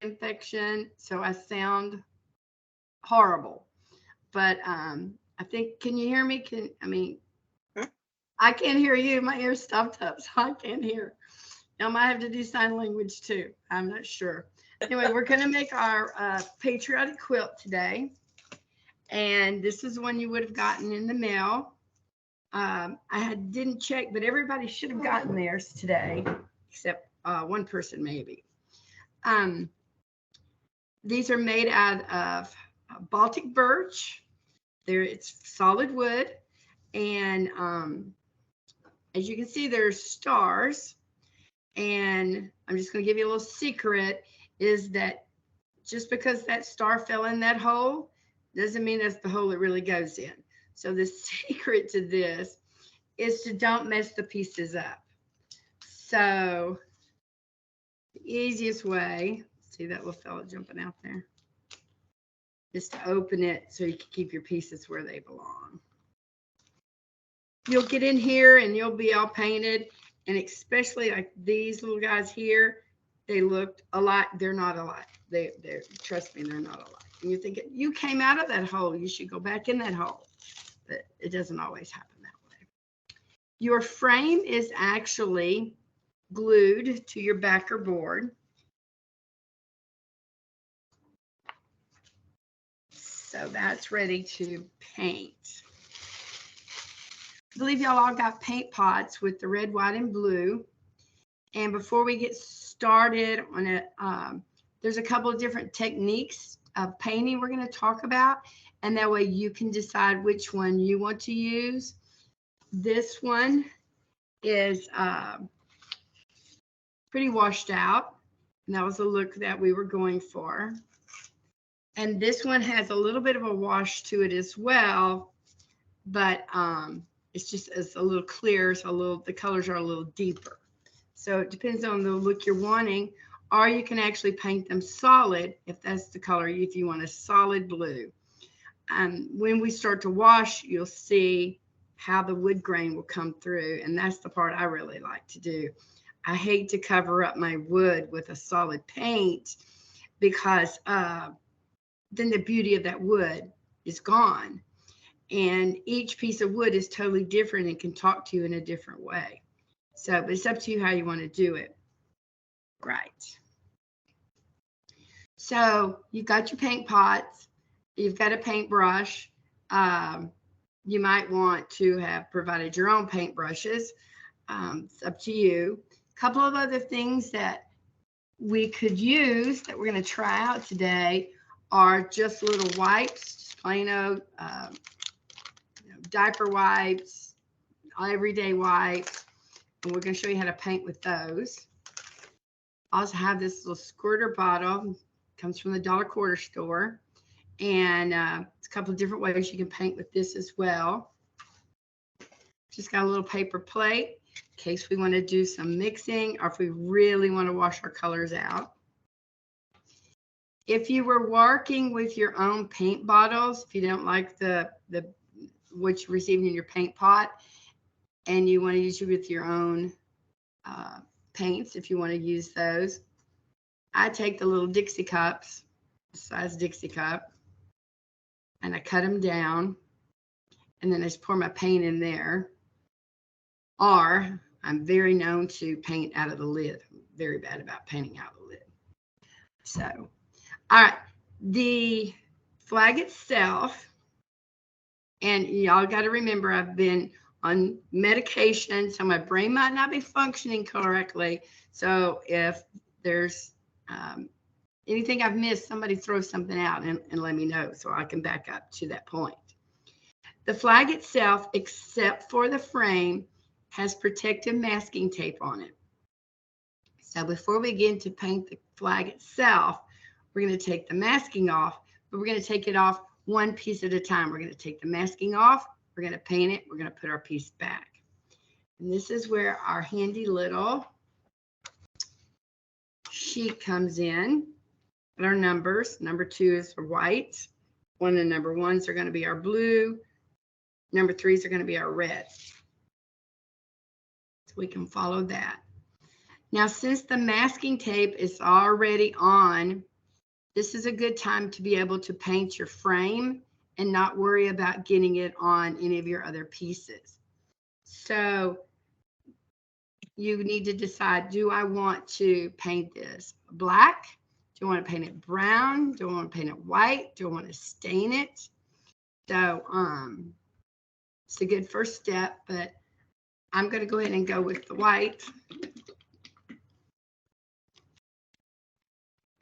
infection, so I sound horrible. But I think, can you hear me? I can't hear you. My ears stopped up, so I can't hear. I might have to do sign language too. I'm not sure. Anyway, we're going to make our patriotic quilt today. And this is one you would have gotten in the mail. Didn't check, but everybody should have gotten theirs today, except one person maybe. These are made out of Baltic birch. It's solid wood, and as you can see, there's stars. And I'm just going to give you a little secret, is that just because that star fell in that hole doesn't mean that's the hole it really goes in. So the secret to this is to don't mess the pieces up. So the easiest way, see that little fella jumping out there, is to open it so you can keep your pieces where they belong. You'll get in here and you'll be all painted, and especially like these little guys here, they looked alike. They're not alike. They're trust me, they're not alike. And you're thinking, you came out of that hole, you should go back in that hole. But it doesn't always happen that way. Your frame is actually glued to your backer board. So that's ready to paint. I believe y'all all got paint pots with the red, white, and blue. And before we get started on it, there's a couple of different techniques of painting we're going to talk about, and that way you can decide which one you want to use. This one is pretty washed out, and that was the look that we were going for. And this one has a little bit of a wash to it as well, but it's a little clear, so the colors are a little deeper. So it depends on the look you're wanting, or you can actually paint them solid if that's the color, if you want a solid blue. When we start to wash, you'll see how the wood grain will come through, and that's the part I really like to do. I hate to cover up my wood with a solid paint, because then the beauty of that wood is gone. And each piece of wood is totally different and can talk to you in a different way. So, but it's up to you how you want to do it. Right. So you've got your paint pots, you've got a paintbrush. You might want to have provided your own paintbrushes. It's up to you. A couple of other things that we could use that we're going to try out today are just little wipes, just plain old diaper wipes, everyday wipes, and we're going to show you how to paint with those. I also have this little squirter bottle, comes from the dollar quarter store, and it's a couple of different ways you can paint with this as well. Just got a little paper plate in case we want to do some mixing, or if we really want to wash our colors out. If you were working with your own paint bottles, if you don't like what you're receiving in your paint pot, and you want to use it with your own paints, if you want to use those, I take the little Dixie cups, size Dixie cup, and I cut them down, and then I just pour my paint in there. Or I'm very known to paint out of the lid. I'm very bad about painting out of the lid. So, all right, the flag itself, and y'all got to remember, I've been on medication, so my brain might not be functioning correctly. So if there's anything I've missed, somebody throw something out and let me know so I can back up to that point. The flag itself, except for the frame, has protective masking tape on it. So before we begin to paint the flag itself, we're going to take the masking off, but we're going to take it off one piece at a time. We're going to take the masking off, we're going to paint it, we're going to put our piece back. And this is where our handy little sheet comes in. And our numbers, number 2 is for white. 1 and number 1s are going to be our blue. Number 3s are going to be our red. So we can follow that. Now, since the masking tape is already on this is a good time to be able to paint your frame and not worry about getting it on any of your other pieces. So you need to decide, do I want to paint this black? Do I want to paint it brown? Do I want to paint it white? Do I want to stain it? So it's a good first step, but I'm going to go ahead and go with the white.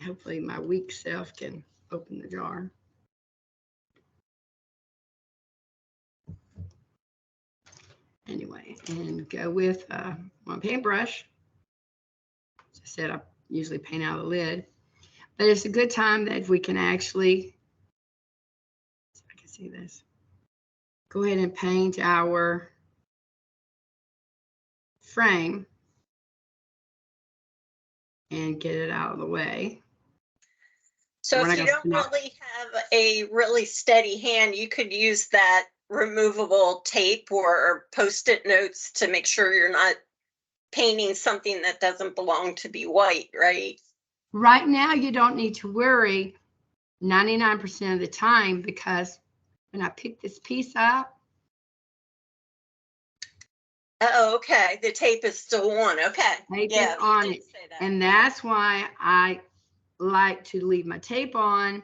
Hopefully my weak self can open the jar. Anyway, and go with my paintbrush. As I said, I usually paint out of the lid, but it's a good time that if we can actually, so I can see this, go ahead and paint our frame and get it out of the way. So if you don't really have a really steady hand, you could use that removable tape or Post-it notes to make sure you're not painting something that doesn't belong to be white, right? Right now, you don't need to worry 99% of the time, because when I pick this piece up. Oh, okay. The tape is still on. Okay. Tape is on it. And that's why I like to leave my tape on.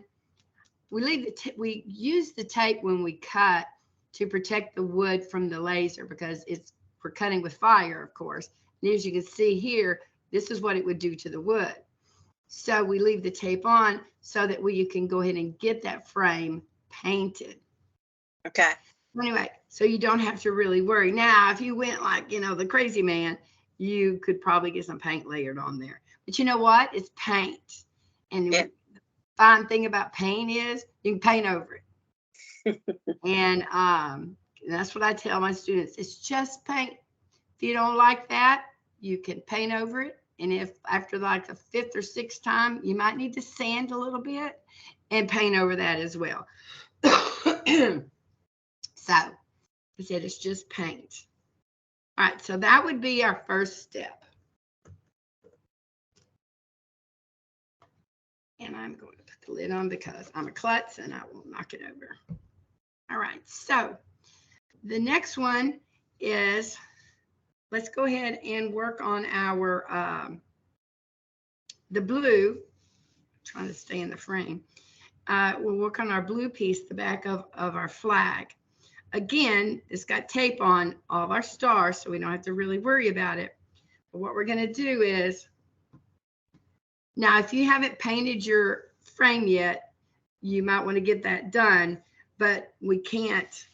We use the tape when we cut to protect the wood from the laser, because we're cutting with fire, of course. And as you can see here, this is what it would do to the wood. So we leave the tape on so that you can go ahead and get that frame painted. Okay. Anyway, so you don't have to really worry. Now, if you went like, the crazy man, you could probably get some paint layered on there. But you know what? It's paint. And the fine thing about paint is you can paint over it. And that's what I tell my students. It's just paint. If you don't like that, you can paint over it. And if after like the 5th or 6th time, you might need to sand a little bit and paint over that as well. So I said, it's just paint. All right, so that would be our first step. And I'm going to put the lid on because I'm a klutz and I will knock it over. All right, so the next one is, let's go ahead and work on our, the blue. I'm trying to stay in the frame. We'll work on our blue piece, the back of our flag. Again, it's got tape on all of our stars, so we don't have to really worry about it. But what we're going to do is, now if you haven't painted your frame yet, you might want to get that done, but we can't.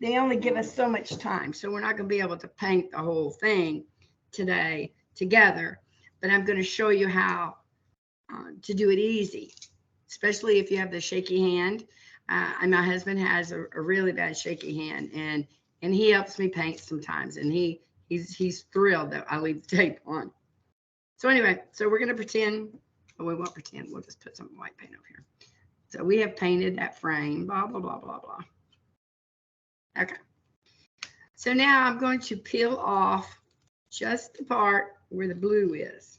They only give us so much time, so we're not going to be able to paint the whole thing today together. But I'm going to show you how to do it easy, especially if you have the shaky hand. And my husband has a really bad shaky hand, and he helps me paint sometimes, and he's thrilled that I leave the tape on. So anyway, so we're going to pretend, oh, we won't pretend, we'll just put some white paint over here. So we have painted that frame, blah, blah, blah, blah, blah. Okay. So now I'm going to peel off just the part where the blue is.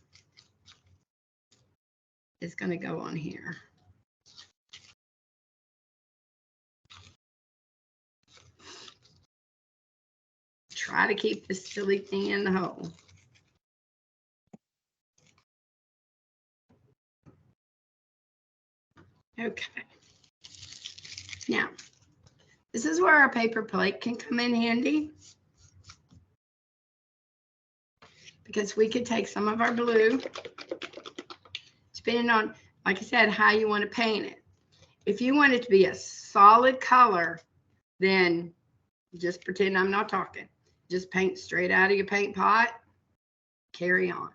It's going to go on here. Try to keep this silly thing in the hole. Okay. Now, this is where our paper plate can come in handy, because we could take some of our blue, depending on, like I said, how you want to paint it. If you want it to be a solid color, then just pretend I'm not talking. Just paint straight out of your paint pot, carry on.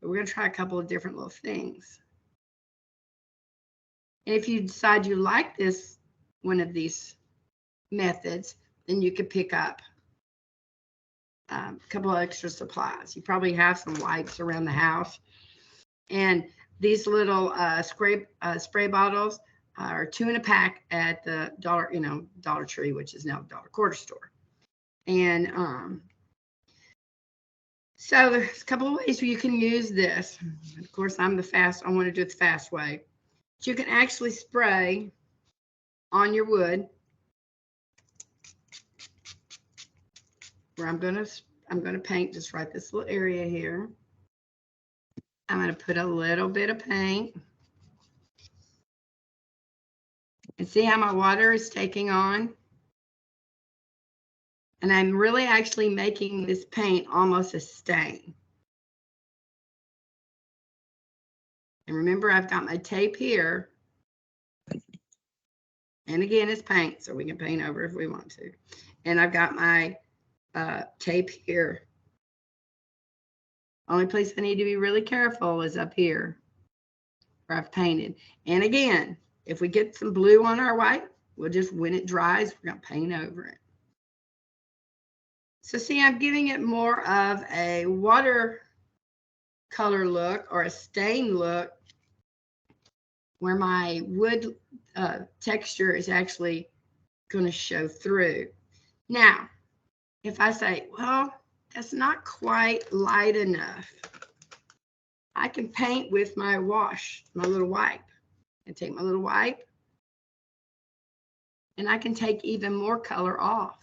But we're going to try a couple of different little things. And if you decide you like this, one of these methods, then you could pick up a couple of extra supplies. You probably have some wipes around the house. And these little spray bottles are 2 in a pack at the Dollar Tree, which is now Dollar Quarter store. And So there's a couple of ways where you can use this. Of course, I want to do it the fast way. But you can actually spray on your wood. Where I'm gonna paint just right this little area here. I'm gonna put a little bit of paint. And see how my water is taking on? And I'm really actually making this paint almost a stain. And remember, I've got my tape here. And again, it's paint, so we can paint over if we want to. And I've got my tape here. Only place I need to be really careful is up here where I've painted. And again, if we get some blue on our white, we'll just, when it dries, we're going to paint over it. So see, I'm giving it more of a watercolor look or a stain look where my wood texture is actually going to show through. Now, if I say, well, that's not quite light enough, I can paint with my wash, my little wipe. I take my little wipe and I can take even more color off.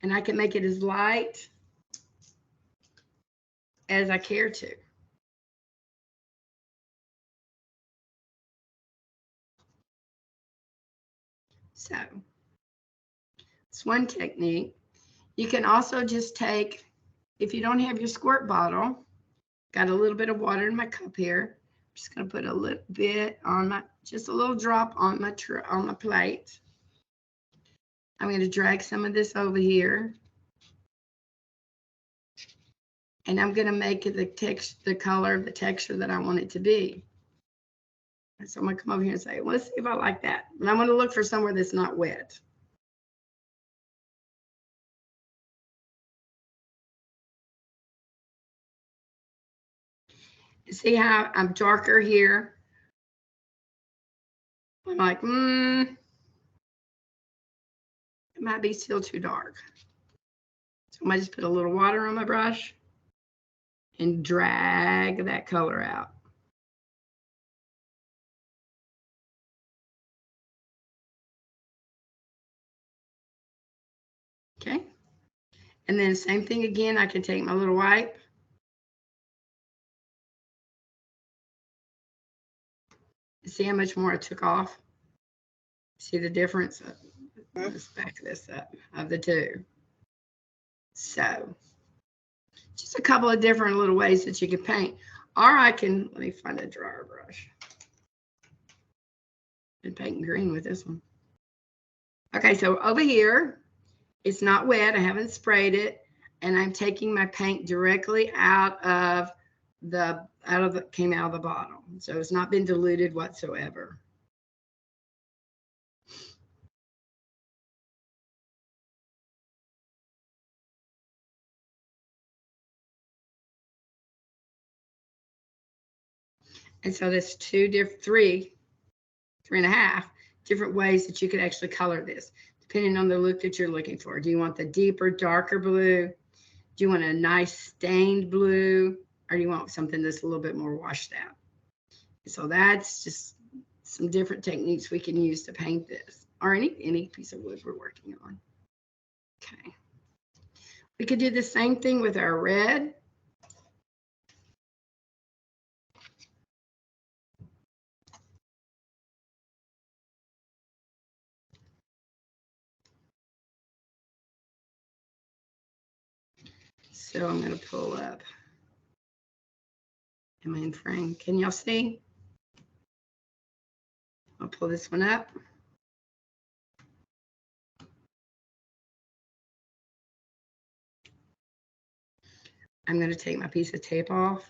And I can make it as light as I care to. So it's one technique. You can also just take, if you don't have your squirt bottle, got a little bit of water in my cup here. I'm just going to put a little bit on my, just a little drop on my plate. I'm going to drag some of this over here. And I'm going to make it the color of the texture that I want it to be. So I'm going to come over here and say, let's see if I like that. And I'm going to look for somewhere that's not wet. See how I'm darker here? I'm like, it might be still too dark. So I might just put a little water on my brush and drag that color out. Okay. And then same thing again, I can take my little wipe. See how much more I took off? See the difference? Let's back this up of the two. So just a couple of different little ways that you can paint. Or I can, let me find a dryer brush. Been painting green with this one. Okay, so over here, it's not wet. I haven't sprayed it. And I'm taking my paint directly out of the bottle. So it's not been diluted whatsoever. And so that's three and a half different ways that you could actually color this, depending on the look that you're looking for. Do you want the deeper, darker blue? Do you want a nice stained blue? Or do you want something that's a little bit more washed out? So that's just some different techniques we can use to paint this, or any piece of wood we're working on. Okay. We could do the same thing with our red. So I'm going to pull up in my frame. Can y'all see? I'll pull this one up. I'm going to take my piece of tape off.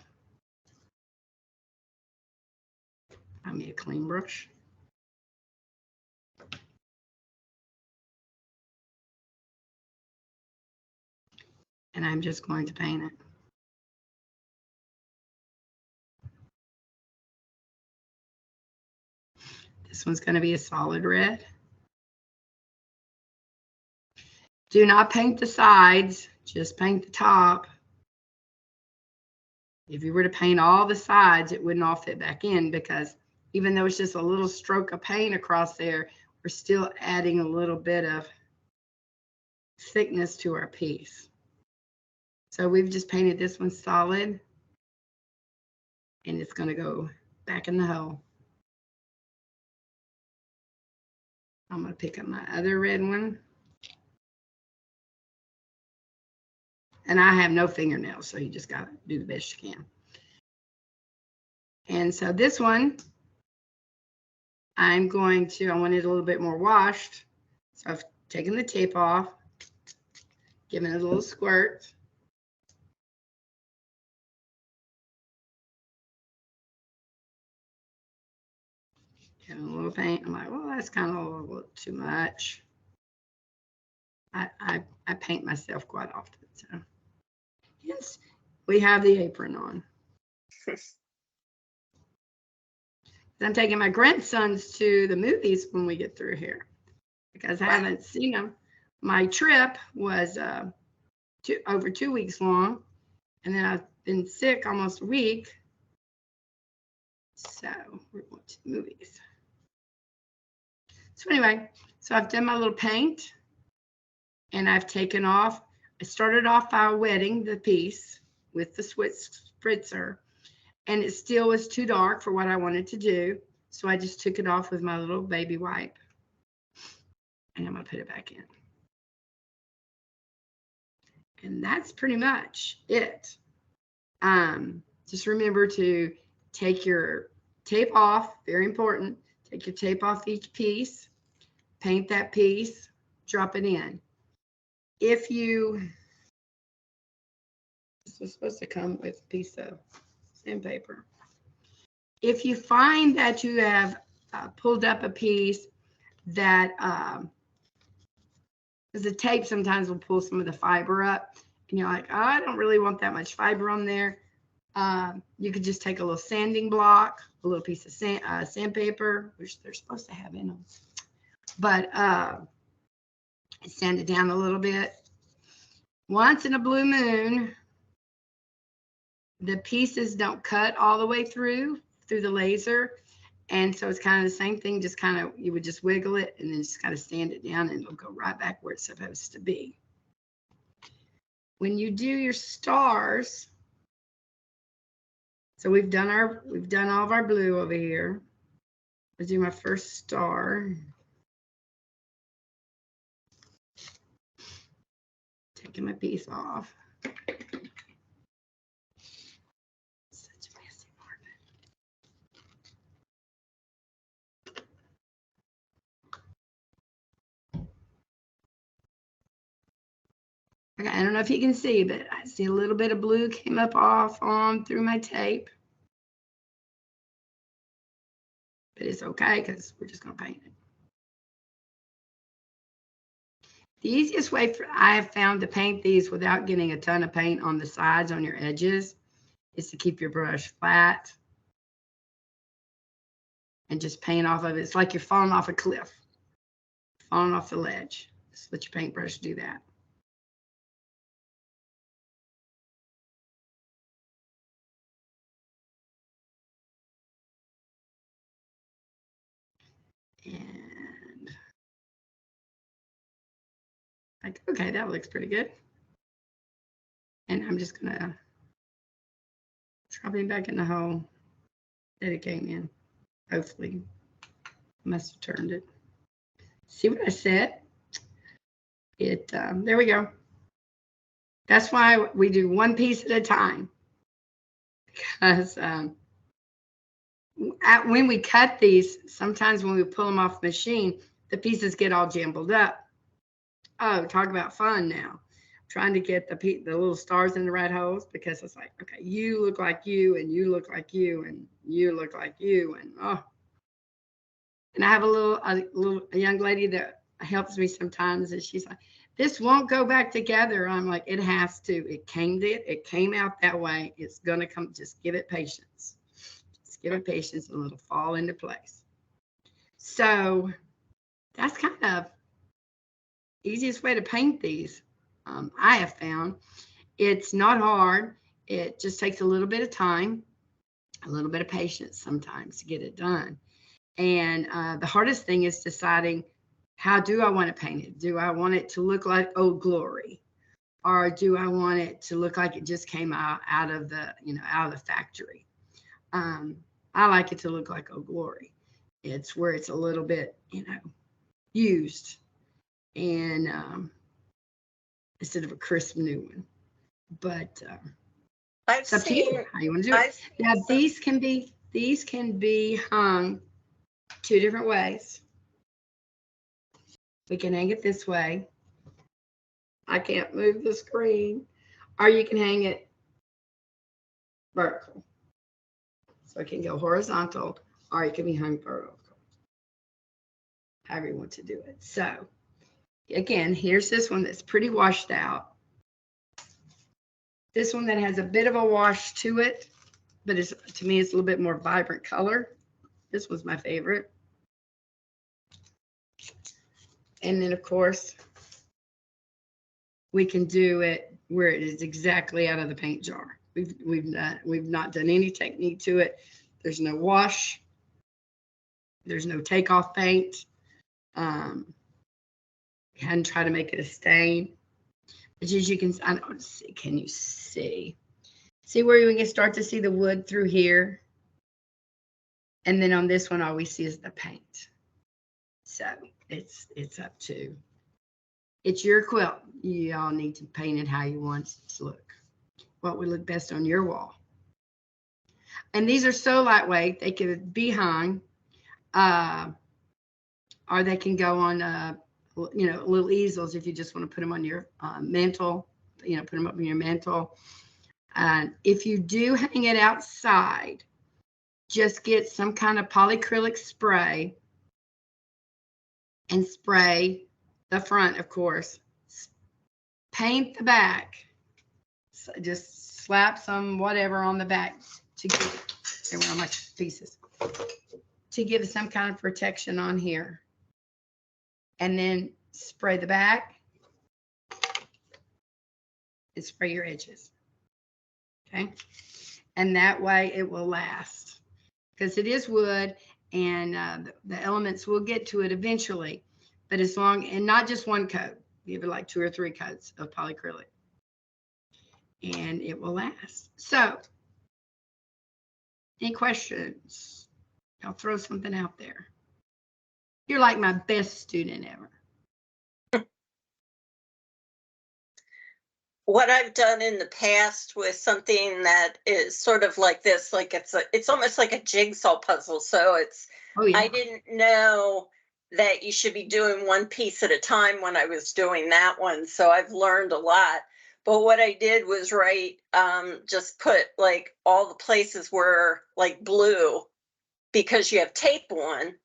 I'll make a clean brush. And I'm just going to paint it. This one's going to be a solid red. Do not paint the sides, just paint the top. If you were to paint all the sides, it wouldn't all fit back in, because even though it's just a little stroke of paint across there, we're still adding a little bit of thickness to our piece. So we've just painted this one solid, and it's going to go back in the hole. I'm going to pick up my other red one. And I have no fingernails, so you just got to do the best you can. And so this one, I want it a little bit more washed. So I've taken the tape off, given it a little squirt. Getting a little paint. I'm like, well, that's kind of a little too much. I paint myself quite often. So yes, we have the apron on. I'm taking my grandsons to the movies when we get through here, because I haven't seen them. My trip was over 2 weeks long, and then I've been sick almost a week. So we're going to the movies. So anyway, so I've done my little paint, and I've taken off. I started off by wetting the piece with the spritzer, and it still was too dark for what I wanted to do. So I just took it off with my little baby wipe, and I'm going to put it back in. And that's pretty much it. Just remember to take your tape off, very important. Take your tape off each piece, paint that piece, drop it in. This was supposed to come with a piece of sandpaper. If you find that you have pulled up a piece that, because the tape sometimes will pull some of the fiber up, and you're like, oh, I don't really want that much fiber on there. You could just take a little sanding block, a little piece of sandpaper, which they're supposed to have in them, but sand it down a little bit. Once in a blue moon, the pieces don't cut all the way through the laser, and so it's kind of the same thing, just kind of, you would just wiggle it and then just kind of sand it down, and it'll go right back where it's supposed to be. When you do your stars, so we've done all of our blue over here. I'll do my first star. Taking my piece off. Such a messy market. Okay, I don't know if you can see, but I see a little bit of blue came up off on through my tape. But it's okay, because we're just going to paint it. The easiest way I have found to paint these without getting a ton of paint on the sides, on your edges, is to keep your brush flat and just paint off of it. It's like you're falling off a cliff, falling off the ledge. Just let your paintbrush do that. And like, okay, that looks pretty good. And I'm just gonna drop it back in the hole that it came in. Hopefully, must have turned it. See what I said? There we go. That's why we do one piece at a time. Because when we cut these, sometimes when we pull them off the machine, the pieces get all jumbled up. Oh, talk about fun now. Trying to get the little stars in the right holes, because it's like, okay, you look like you, and you look like you, and you look like you, and oh. And I have a young lady that helps me sometimes, and she's like, this won't go back together. I'm like, it has to. It came out that way. It's gonna come. Just give it patience. Just give it patience, and it'll fall into place. So that's kind of easiest way to paint these. I have found. It's not hard. It just takes a little bit of time, a little bit of patience sometimes to get it done. And the hardest thing is deciding, how do I want to paint it? Do I want it to look like Old Glory? Or do I want it to look like it just came out of the, out of the factory? I like it to look like Old Glory. It's where it's a little bit, used, and instead of a crisp new one. But it's up to you how you want to do it. Now these can be hung two different ways. We can hang it this way. I can't move the screen. Or you can hang it vertical. So it can go horizontal, or it can be hung vertical. However you want to do it. So again, here's this one that's pretty washed out. This one that has a bit of a wash to it, but to me it's a little bit more vibrant color. This was my favorite. And then of course, we can do it where it is exactly out of the paint jar. We've not done any technique to it. There's no wash. There's no takeoff paint. Hadn't tried to make it a stain. But as you can, I don't see. Can you see? See where we can start to see the wood through here? And then on this one, all we see is the paint. So it's up to. It's your quilt. You all need to paint it how you want it to look. What would look best on your wall. And these are so lightweight, they could be hung, or they can go on, little easels if you just want to put them on your mantle, put them up on your mantle. And if you do hang it outside, just get some kind of polyacrylic spray and spray the front, of course. Paint the back. So just slap some whatever on the back to give, they were on my pieces, to give some kind of protection on here. And then spray the back and spray your edges. Okay. And that way it will last, because it is wood, and the elements will get to it eventually. But as long, and not just one coat, give it like 2 or 3 coats of polyacrylic, and it will last. So, any questions? I'll throw something out there. You're like my best student ever. What I've done in the past with something that is sort of like this, like it's almost like a jigsaw puzzle. So it's, oh, yeah. I didn't know that you should be doing one piece at a time when I was doing that one. So I've learned a lot. But what I did was just put like all the places where like blue, because you have tape one,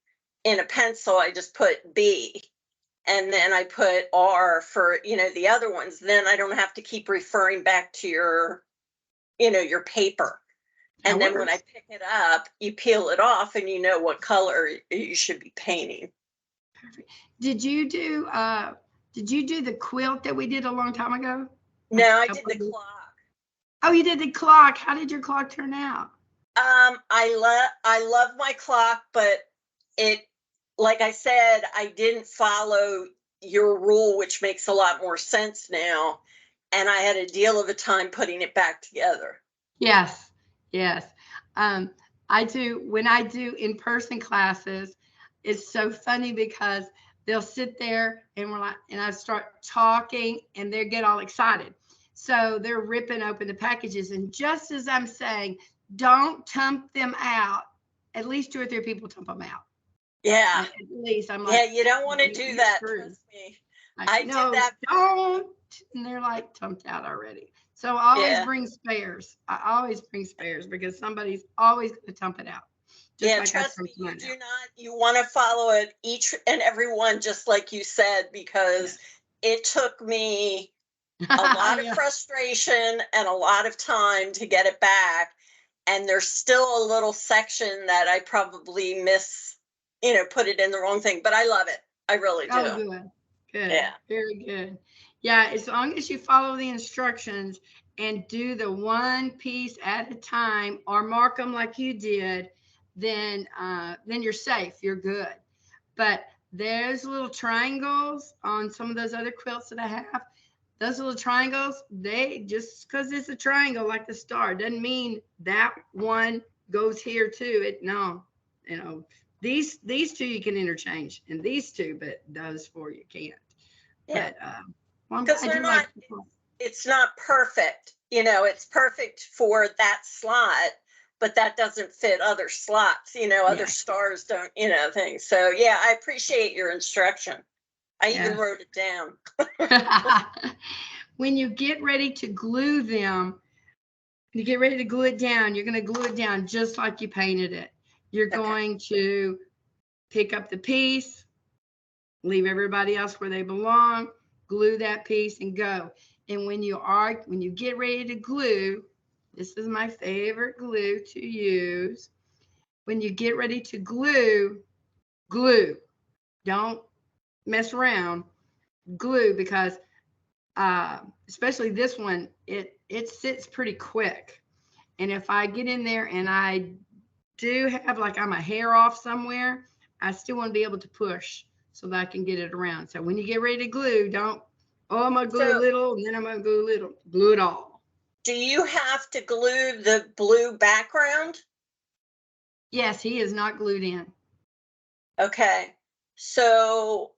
in a pencil, I just put B. And then I put R for, the other ones. Then I don't have to keep referring back to your paper. And then when I pick it up, you peel it off and you know what color you should be painting. Perfect. Did you do the quilt that we did a long time ago? No, I did the clock. Oh, you did the clock. How did your clock turn out? I love my clock, but like I said, I didn't follow your rule, which makes a lot more sense now. And I had a deal of a time putting it back together. Yes. I do. When I do in-person classes, it's so funny because they'll sit there and I start talking and they get all excited. So they're ripping open the packages. And just as I'm saying, don't dump them out, at least 2 or 3 people dump them out. Yeah. At least I'm like, yeah, you don't want to do that. Trust me. I did that. Don't. And they're like dumped out already. So I always bring spares. I always bring spares because somebody's always going to dump it out. Trust me, you do not. You want to follow it each and every one, just like you said, because it took me a lot of frustration and a lot of time to get it back. And there's still a little section that I probably put it in the wrong thing, but I love it. I really do. Oh, good. Yeah. Very good. Yeah, as long as you follow the instructions and do the one piece at a time or mark them like you did, then you're safe, you're good. But there's little triangles on some of those other quilts that I have. Those little triangles, they just because it's a triangle like the star doesn't mean that one goes here too. These two you can interchange, and these two, but those four you can't. Yeah. But because they're not, it's not perfect. It's perfect for that slot, but that doesn't fit other slots, other stars don't, things. So yeah, I appreciate your instruction. I even wrote it down. When you get ready to glue them, you get ready to glue it down, you're going to glue it down just like you painted it. You're going to pick up the piece, leave everybody else where they belong, glue that piece and go. And when you get ready to glue, this is my favorite glue to use. When you get ready to glue. Don't mess around. Glue, because especially this one, it sits pretty quick. And if I get in there and I do have like I'm a hair off somewhere, I still want to be able to push so that I can get it around. So when you get ready to glue, don't, I'm going to glue a little and then I'm going to glue a little. Glue it all. Do you have to glue the blue background? Yes, he is not glued in. Okay. So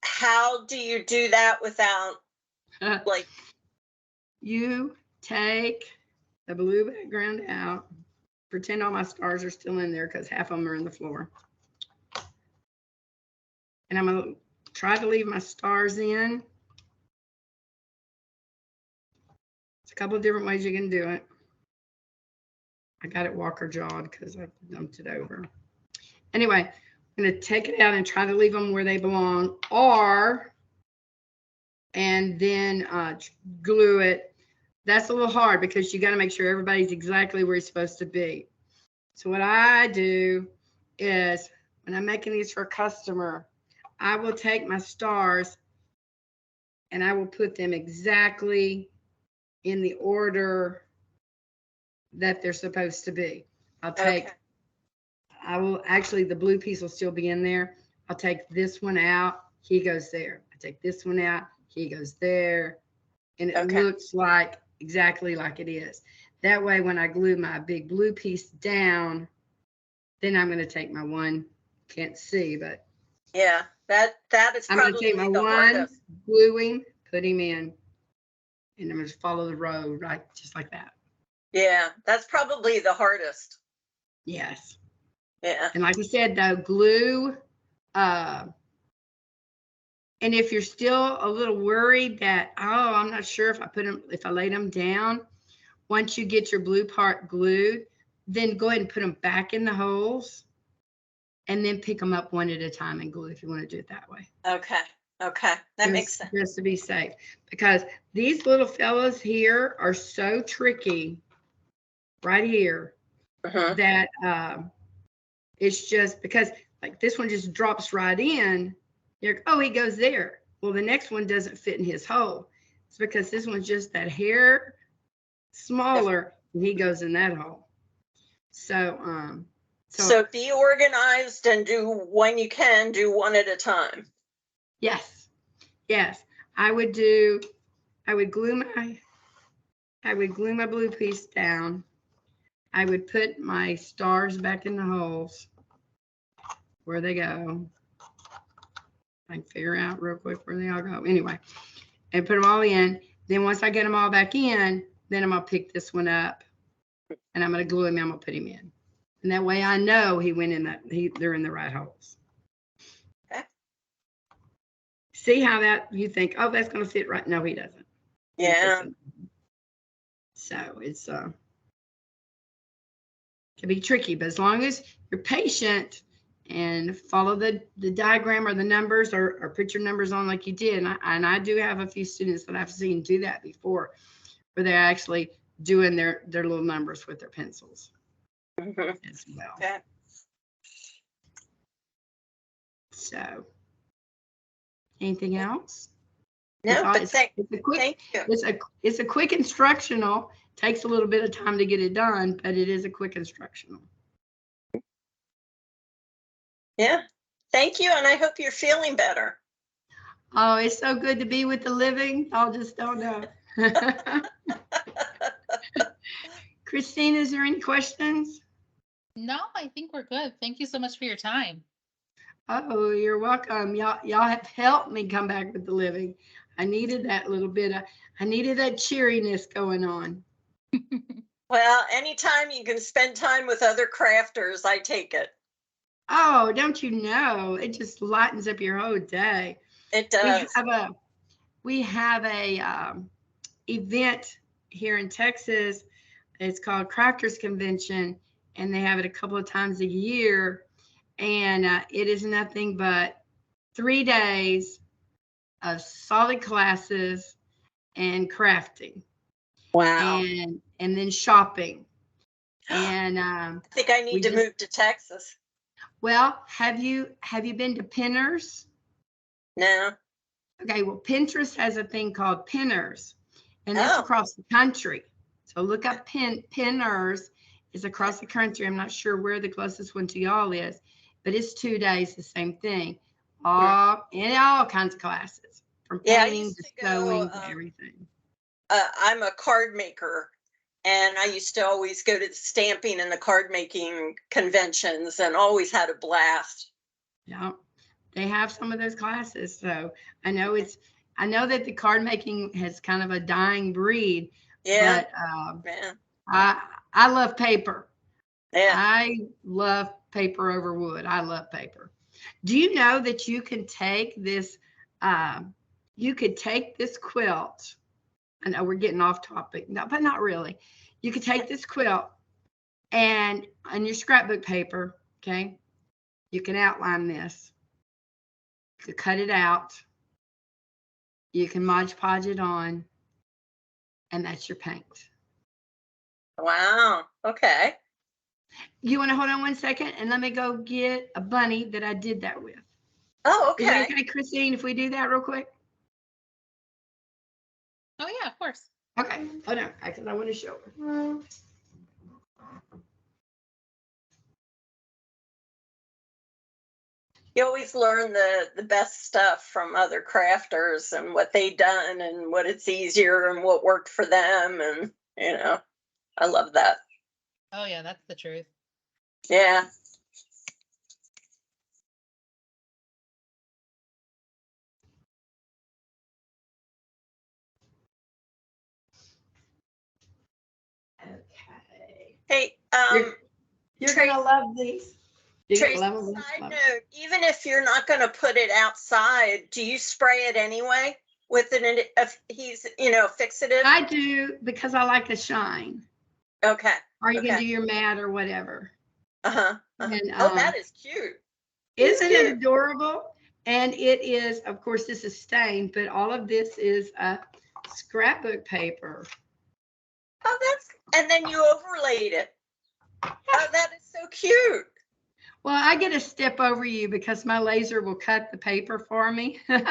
how do you do that without like? You take the blue background out. Pretend all my stars are still in there because half of them are in the floor. And I'm going to try to leave my stars in. There's a couple of different ways you can do it. I got it walker jawed because I dumped it over. Anyway, I'm going to take it out and try to leave them where they belong, and then glue it. That's a little hard because you got to make sure everybody's exactly where he's supposed to be. So what I do is when I'm making these for a customer, I will take my stars and I will put them exactly in the order that they're supposed to be. I will actually, the blue piece will still be in there. I'll take this one out. He goes there. I take this one out. He goes there. And it looks like exactly like it is. That way, when I glue my big blue piece down, then I'm going to take my one, can't see, but yeah, that is I'm going to take my one, gluing, put him in, and I'm going to follow the row, right, just like that. Yeah, that's probably the hardest. Yes. Yeah. And like I said, though, glue, and if you're still a little worried that, I'm not sure if I laid them down, once you get your blue part glued, then go ahead and put them back in the holes and then pick them up one at a time and glue if you want to do it that way. Okay. That makes sense. Just to be safe, because these little fellas here are so tricky right here that it's just because like this one just drops right in. You're, he goes there. Well, the next one doesn't fit in his hole. It's because this one's just that hair smaller and he goes in that hole. So be organized and do when you can, do one at a time. Yes. I would glue my blue piece down. I would put my stars back in the holes where they go. I can figure out real quick where they all go. Anyway, and put them all in. Then once I get them all back in, then I'm going to pick this one up and I'm going to glue him. I'm going to put him in. And that way I know he went in they're in the right holes. Okay. See how that you think, that's going to fit right. No, he doesn't. Yeah. So it's can be tricky, but as long as you're patient and follow the diagram or the numbers or put your numbers on like you did. And I do have a few students that I've seen do that before, where they're actually doing their little numbers with their pencils as well. Okay. So anything else? No, but thank you. It's a quick instructional. Takes a little bit of time to get it done, but it is a quick instructional. Yeah. Thank you, and I hope you're feeling better. Oh, it's so good to be with the living. Y'all just don't know. Christine, is there any questions? No, I think we're good. Thank you so much for your time. Oh, you're welcome. Y'all have helped me come back with the living. I needed that little bit of, I needed that cheeriness going on. Well, anytime you can spend time with other crafters, I take it. Oh, don't you know? It just lightens up your whole day. It does. We have a event here in Texas. It's called Crafters Convention, and they have it a couple of times a year. And it is nothing but 3 days of solid classes and crafting. Wow. And then shopping. And I think I need to move to Texas. Well, have you been to Pinners? No. Okay, well, Pinterest has a thing called Pinners, and that's across the country. So look up Pinners. It's across the country. I'm not sure where the closest one to y'all is, but it's 2 days, the same thing. All kinds of classes, from painting to sewing to everything. I'm a card maker, and I used to always go to the stamping and the card making conventions and always had a blast. Yeah, they have some of those classes. So I know that the card making has kind of a dying breed. Yeah. But I love paper. Yeah. I love paper over wood. I love paper. Do you know that you can take this, you could take this quilt. I know we're getting off topic, but not really. You could take this quilt and on your scrapbook paper, okay, you can outline this. You could cut it out. You can Mod Podge it on, and that's your paint. Wow. Okay. You want to hold on 1 second and let me go get a bunny that I did that with. Oh, okay. Is it okay, Christine, if we do that real quick? Oh, yeah, of course. Okay, hold on, because I want to show her. You always learn the best stuff from other crafters and what they done and what it's easier and what worked for them. And, I love that. Oh, yeah, that's the truth. Yeah. Okay. Hey, you're gonna love these. Tracy, side note, even if you're not going to put it outside, do you spray it anyway with an fixative? I do, because I like the shine. Okay. Or you can do your mat or whatever. And, that is cute. Isn't it adorable? And it is, of course, this is stained, but all of this is scrapbook paper. Oh, and then you overlaid it. Oh, that is so cute. Well, I get a step over you because my laser will cut the paper for me. So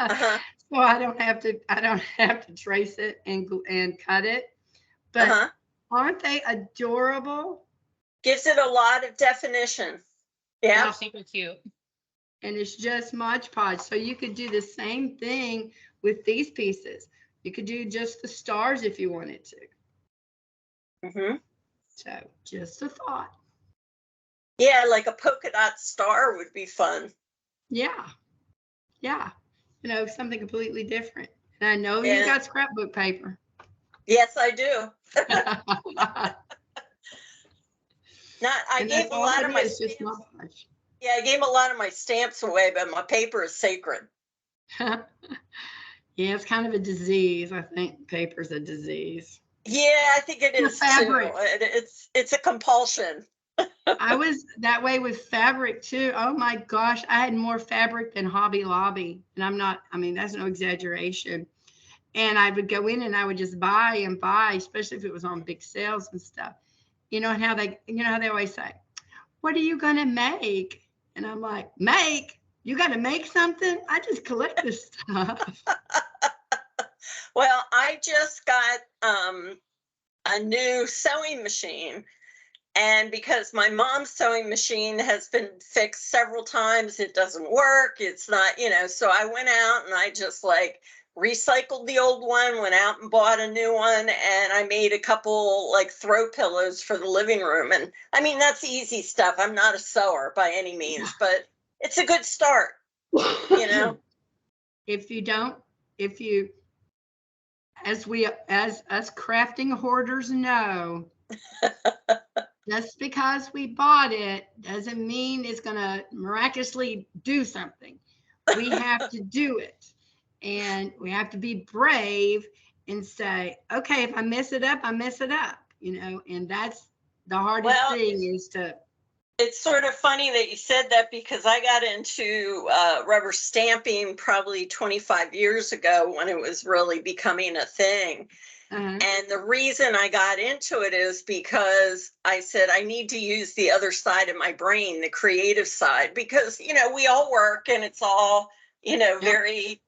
I don't have to trace it and cut it. But aren't they adorable? Gives it a lot of definition. Yeah. They're super cute. And it's just Mod Podge. So you could do the same thing with these pieces. You could do just the stars if you wanted to. So just a thought. Yeah, like a polka dot star would be fun. Yeah. Yeah. Something completely different. And I know you got scrapbook paper. Yes, I do. I gave a lot of my stamps. Yeah, I gave a lot of my stamps away, but my paper is sacred. Yeah, it's kind of a disease. I think paper's a disease. Yeah, I think it is too. It's a compulsion. I was that way with fabric too. Oh my gosh, I had more fabric than Hobby Lobby, and that's no exaggeration. And I would go in and I would just buy and buy, especially if it was on big sales and stuff. How they always say, "What are you gonna make?" And I'm like, "Make? You got to make something? I just collect this stuff." Well, I just got a new sewing machine. And because my mom's sewing machine has been fixed several times, it doesn't work. It's not, so I went out and I just like recycled the old one, went out and bought a new one, and I made a couple like throw pillows for the living room. And I mean, that's easy stuff. I'm not a sewer by any means, but it's a good start, If you, as us crafting hoarders know, just because we bought it doesn't mean it's going to miraculously do something. We have to do it. And we have to be brave and say, okay, if I mess it up, I mess it up, and that's the hardest thing is to. It's sort of funny that you said that because I got into rubber stamping probably 25 years ago when it was really becoming a thing. And the reason I got into it is because I said I need to use the other side of my brain, the creative side, because, we all work and it's all, very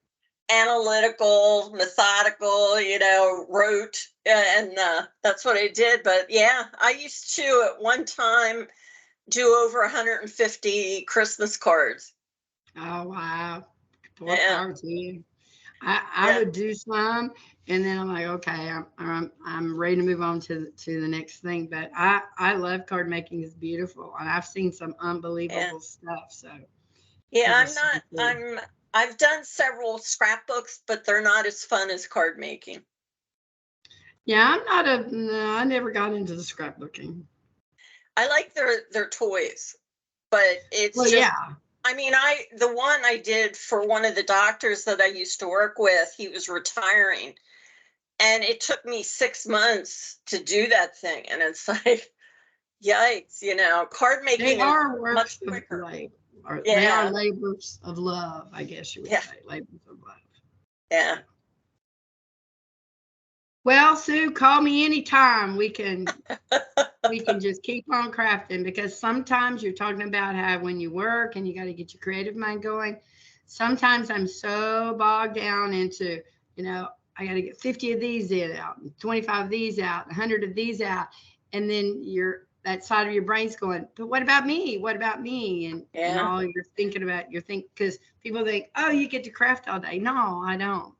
analytical, methodical, rote, and that's what I did. But yeah, I used to at one time do over 150 Christmas cards. Oh, wow. More power to you. I would do some, and then I'm like, okay, I'm ready to move on to the next thing. But I love card making. It's beautiful, and I've seen some unbelievable stuff. So yeah, I've done several scrapbooks, but they're not as fun as card making. Yeah, I never got into the scrapbooking. I like their toys, but it's I mean, the one I did for one of the doctors that I used to work with, he was retiring, and it took me 6 months to do that thing. And it's like, yikes, card making is much quicker. They are labors of love, I guess you would say, labors of love. Yeah. Well, Sue, call me anytime. We can just keep on crafting, because sometimes you're talking about how when you work and you got to get your creative mind going. Sometimes I'm so bogged down into, I got to get 50 of these out, 25 of these out, 100 of these out. And then that side of your brain's going, but what about me? What about me? And all you're thinking about, because people think, oh, you get to craft all day. No, I don't.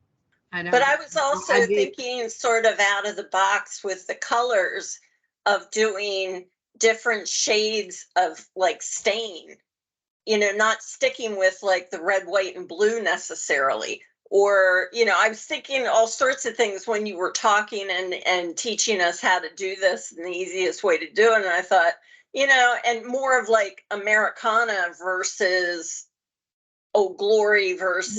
But I was also thinking sort of out of the box with the colors of doing different shades of like stain, not sticking with like the red, white, and blue necessarily. Or, I was thinking all sorts of things when you were talking and teaching us how to do this and the easiest way to do it. And I thought, and more of like Americana versus Old Glory versus,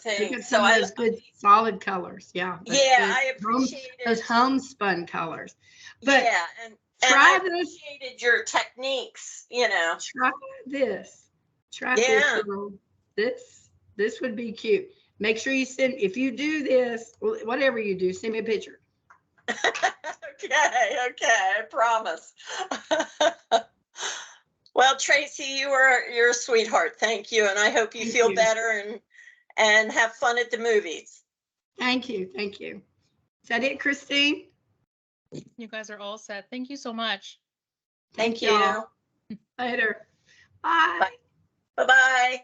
things. So those good solid colors. Yeah. I appreciated those homespun colors. But and I appreciated your techniques, Try this. Try this, girl. This would be cute. Make sure you if you do this, whatever you do, send me a picture. Okay, I promise. Well, Tracy, you're a sweetheart. Thank you. And I hope you feel better and have fun at the movies. Thank you. Is that it, Christine? You guys are all set. Thank you so much. Thank you. Later. Bye. Bye-bye.